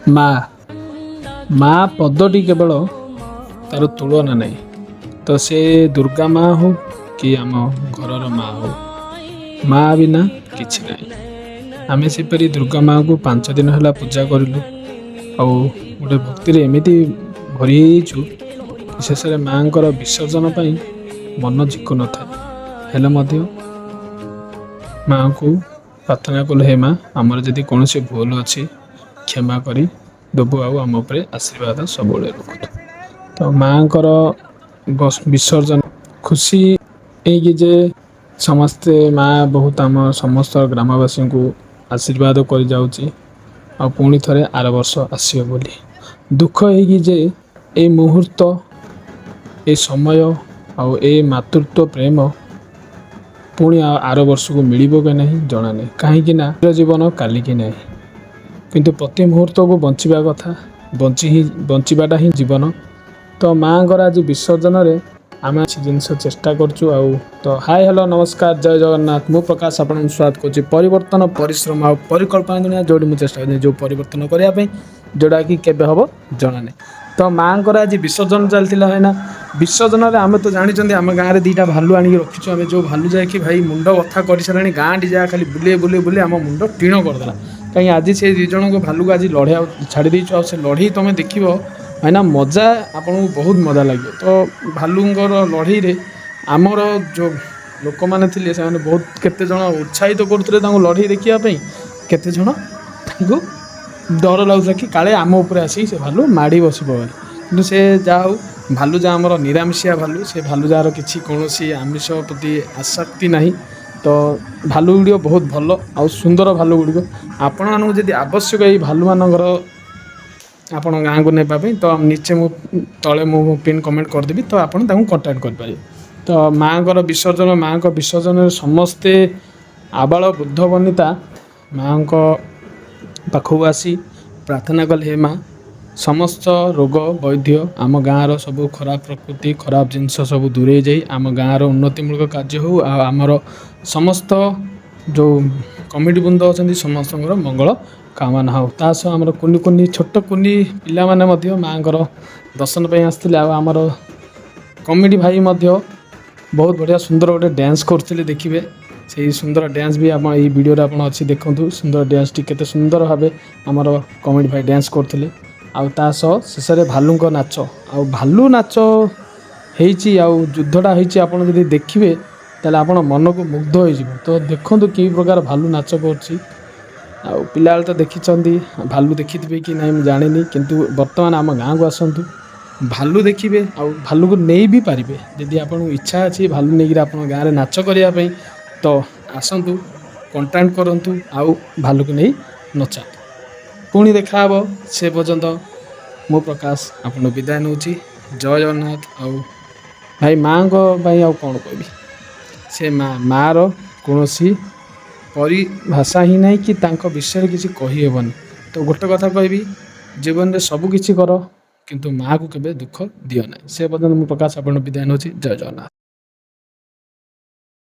ମା ମା ପଦଟି କେବଳ ତାର ତୁଳନା ନାହିଁ। ତ ସେ ଦୁର୍ଗା ମା ହଉ କି ଆମ ଘରର ମା ହଉ, ମା ବିନା କିଛି ନାହିଁ। ଆମେ ସେପରି ଦୁର୍ଗା ମା'କୁ 5 ଦିନ ହେଲା ପୂଜା କରିଲୁ। ଆଉ ଗୋଟେ ଭକ୍ତିରେ ଏମିତି ଭରି ହେଇଯାଇଛୁ, ଶେଷରେ ମା'ଙ୍କର ବିସର୍ଜନ ପାଇଁ ମନ ଝିକୁ ନଥାଏ। ହେଲେ ମଧ୍ୟ ମା'ଙ୍କୁ ପ୍ରାର୍ଥନା କଲୁ, ହେ ମା, ଆମର ଯଦି କୌଣସି ଭୁଲ ଅଛି କ୍ଷମା କରି ଦେବୁ, ଆଉ ଆମ ଉପରେ ଆଶୀର୍ବାଦ ସବୁବେଳେ ରଖୁଛୁ। ତ ମା'ଙ୍କର ବିସର୍ଜନ ଖୁସି ହେଇକି ଯେ ସମସ୍ତେ ମା ବହୁତ ଆମ ସମସ୍ତ ଗ୍ରାମବାସୀଙ୍କୁ ଆଶୀର୍ବାଦ କରିଯାଉଛି, ଆଉ ପୁଣି ଥରେ ଆର ବର୍ଷ ଆସିବ ବୋଲି। ଦୁଃଖ ହେଇକି ଯେ ଏଇ ମୁହୂର୍ତ୍ତ, ଏ ସମୟ ଆଉ ଏ ମାତୃତ୍ୱ ପ୍ରେମ ପୁଣି ଆର ବର୍ଷକୁ ମିଳିବ କି ନାହିଁ ଜଣା ନାହିଁ। କାହିଁକି ନା ଜୀବନ କାଲିକି ନାହିଁ, କିନ୍ତୁ ପ୍ରତି ମୁହୂର୍ତ୍ତକୁ ବଞ୍ଚିବା କଥା। ବଞ୍ଚିବାଟା ହିଁ ଜୀବନ। ତ ମା'ଙ୍କର ଆଜି ବିସର୍ଜନରେ ଆମେ କିଛି ଜିନିଷ ଚେଷ୍ଟା କରୁଛୁ। ଆଉ ତ ହାଇ ହ୍ୟାଲୋ ନମସ୍କାର, ଜୟ ଜଗନ୍ନାଥ। ମୁଁ ପ୍ରକାଶ ଆପଣଙ୍କୁ ସ୍ୱାଗତ କରୁଛି ପରିବର୍ତ୍ତନ, ପରିଶ୍ରମ ଆଉ ପରିକଳ୍ପନା ଦୁନିଆ, ଯେଉଁଠି ମୁଁ ଚେଷ୍ଟା କରୁଛି ଯେଉଁ ପରିବର୍ତ୍ତନ କରିବା ପାଇଁ, ଯେଉଁଟାକି କେବେ ହେବ ଜଣା ନାହିଁ। ତ ମା'ଙ୍କର ଆଜି ବିସର୍ଜନ ଚାଲିଥିଲା। ଭାଇନା ବିସର୍ଜନରେ ଆମେ ତ ଜାଣିଛନ୍ତି, ଆମ ଗାଁରେ 2ଟା ଭାଲୁ ଆଣିକି ରଖିଛୁ। ଆମେ ଯେଉଁ ଭାଲୁ ଯାଇକି ଭାଇ ମୁଣ୍ଡ ବଥା କରିସାରିଲାଣି, ଗାଁଟି ଯାକ ଖାଲି ବୁଲେଇ ଆମ ମୁଣ୍ଡ ଟିଣ କରିଦେଲା। କାହିଁକି ଆଜି ସେ 2 ଜଣଙ୍କ ଭାଲୁକୁ ଆଜି ଲଢ଼େଇ ଛାଡ଼ି ଦେଇଛୁ। ଆଉ ସେ ଲଢ଼େଇ ତୁମେ ଦେଖିବ ଭାଇନା, ମଜା ଆପଣଙ୍କୁ ବହୁତ ମଜା ଲାଗିବ। ତ ଭାଲୁଙ୍କର ଲଢ଼େଇରେ ଆମର ଯେଉଁ ଲୋକମାନେ ଥିଲେ, ସେମାନେ ବହୁତ କେତେଜଣ ଉତ୍ସାହିତ କରୁଥିଲେ ତାଙ୍କୁ ଲଢ଼େଇ ଦେଖିବା ପାଇଁ, କେତେଜଣ ତାଙ୍କୁ ଡର ଲାଗୁଥିଲା କି କାଳେ ଆମ ଉପରେ ଆସିକି ସେ ଭାଲୁ ମାଡ଼ି ବସିବ ବୋଲି। କିନ୍ତୁ ସେ ଯାହା ହଉ, ଭାଲୁ ଯାହା ଆମର ନିରାମିଷିଆ ଭାଲୁ, ସେ ଭାଲୁ ଯାହାର କିଛି କୌଣସି ଆମିଷ ପ୍ରତି ଆସକ୍ତି ନାହିଁ। ତ ଭାଲୁ ଗୁଡ଼ିକ ବହୁତ ଭଲ ଆଉ ସୁନ୍ଦର ଭାଲୁ ଗୁଡ଼ିକ। ଆପଣମାନଙ୍କୁ ଯଦି ଆବଶ୍ୟକ ଏଇ ଭାଲୁମାନଙ୍କର ଆପଣ ଗାଁକୁ ନେବା ପାଇଁ, ତ ନିଚେ ମୁଁ ତଳେ ପିନ୍ କମେଣ୍ଟ କରିଦେବି, ତ ଆପଣ ତାଙ୍କୁ କଣ୍ଟାକ୍ଟ କରିପାରିବେ। ତ ମା'ଙ୍କର ବିସର୍ଜନରେ ସମସ୍ତେ ଆବାଳ ବୃଦ୍ଧ ବନିତା ମା'ଙ୍କ ପାଖକୁ ଆସି ପ୍ରାର୍ଥନା କଲେ, ହେ ମା, ସମସ୍ତ ରୋଗ ବୈଦ୍ୟ, ଆମ ଗାଁର ସବୁ ଖରାପ ପ୍ରକୃତି, ଖରାପ ଜିନିଷ ସବୁ ଦୂରେଇ ଯାଇ ଆମ ଗାଁର ଉନ୍ନତିମୂଳକ କାର୍ଯ୍ୟ ହେଉ, ଆଉ ଆମର ସମସ୍ତ ଯେଉଁ କମିଟି ବୃନ୍ଦ ଅଛନ୍ତି ସମସ୍ତଙ୍କର ମଙ୍ଗଳ କାମନା ହେଉ। ତା ସହ ଆମର ଛୋଟ କୁନି ପିଲାମାନେ ମଧ୍ୟ ମା'ଙ୍କର ଦର୍ଶନ ପାଇଁ ଆସିଥିଲେ। ଆଉ ଆମର କମିଟି ଭାଇ ମଧ୍ୟ ବହୁତ ବଢ଼ିଆ ସୁନ୍ଦର ଗୋଟେ ଡ୍ୟାନ୍ସ କରୁଥିଲେ, ଦେଖିବେ। ସେଇ ସୁନ୍ଦର ଡ୍ୟାନ୍ସ ବି ଆପଣ ଏଇ ଭିଡ଼ିଓରେ ଆପଣ ଅଛି, ଦେଖନ୍ତୁ। ସୁନ୍ଦର ଡ୍ୟାନ୍ସଟି କେତେ ସୁନ୍ଦର ଭାବେ ଆମର କମିଟି ଭାଇ ଡ୍ୟାନ୍ସ କରୁଥିଲେ। ଆଉ ତା ସହ ଶେଷରେ ଭାଲୁଙ୍କ ନାଚ, ଆଉ ଭାଲୁ ନାଚ ହେଇଛି, ଆଉ ଯୁଦ୍ଧଟା ହେଇଛି। ଆପଣ ଯଦି ଦେଖିବେ ତାହେଲେ ଆପଣ ମନକୁ ମୁଗ୍ଧ ହୋଇଯିବ। ତ ଦେଖନ୍ତୁ କି ପ୍ରକାର ଭାଲୁ ନାଚ କରୁଛି। ଆଉ ପିଲାବେଳେ ତ ଦେଖିଛନ୍ତି, ଭାଲୁ ଦେଖିଥିବେ କି ନାହିଁ ମୁଁ ଜାଣିନି, କିନ୍ତୁ ବର୍ତ୍ତମାନ ଆମ ଗାଁକୁ ଆସନ୍ତୁ, ଭାଲୁ ଦେଖିବେ ଆଉ ଭାଲୁକୁ ନେଇ ବି ପାରିବେ। ଯଦି ଆପଣଙ୍କୁ ଇଚ୍ଛା ଅଛି ଭାଲୁ ନେଇକିରି ଆପଣଙ୍କ ଗାଁରେ ନାଚ କରିବା ପାଇଁ, ତ ଆସନ୍ତୁ, କଣ୍ଟାକ୍ଟ କରନ୍ତୁ, ଆଉ ଭାଲୁକୁ ନେଇ ନଚାନ୍ତୁ। ପୁଣି ଦେଖା ହେବ। ସେ ପର୍ଯ୍ୟନ୍ତ ମୁଁ ପ୍ରକାଶ ଆପଣ ବିଦାୟ ନେଉଛି। ଜୟ ଜଗନ୍ନାଥ। ଆଉ ଭାଇ ମା'ଙ୍କ ପାଇଁ ଆଉ କ'ଣ କହିବି, ସେ ମା'ର କୌଣସି ପରିଭାଷା ହିଁ ନାହିଁ, କି ତାଙ୍କ ବିଷୟରେ କିଛି କହିହେବନି। ତ ଗୋଟେ କଥା କହିବି, ଜୀବନରେ ସବୁ କିଛି କର, କିନ୍ତୁ ମା'କୁ କେବେ ଦୁଃଖ ଦିଅ ନାହିଁ। ସେ ପର୍ଯ୍ୟନ୍ତ ମୁଁ ପ୍ରକାଶ ଆପଣ ବିଦାୟ ନେଉଛି। ଜୟ ଜଗନ୍ନାଥ।